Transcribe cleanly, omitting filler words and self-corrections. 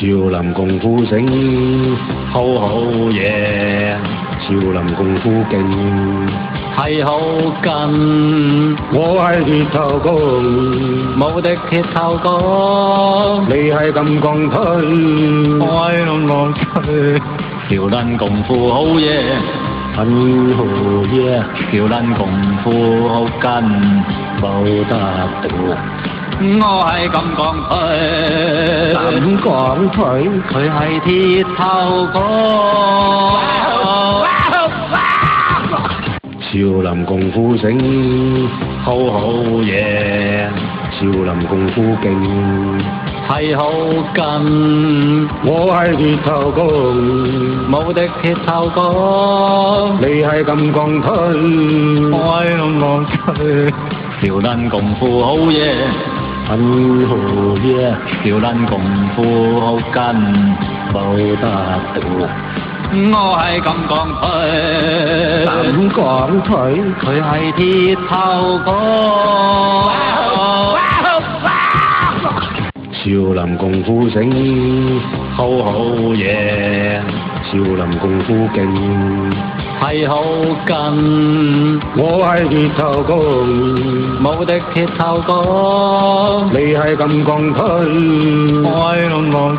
少林功夫醒，好好嘢。少林功夫勁，係好近。我係鐵頭功，無敵鐵頭功。你係金剛腿，我係龍王腿。少林功夫好嘢，很好嘢。少林功夫好緊，冇得頂啊！我係金剛腿，金剛腿，佢係鐵頭功。少林功夫醒，好好嘢。少林功夫勁，係好近。我係鐵頭功，無敵鐵頭功。你係金剛腿，我係龍王腿。少林功夫好嘢，很好嘢。少林功夫好緊，冇得頂啊！我係金剛腿，金剛腿，佢係鐵頭功。少林功夫醒，好好嘢。少林功夫勁，係好近。我係鐵頭功，無敵鐵頭功。你係金剛腿，我係龍王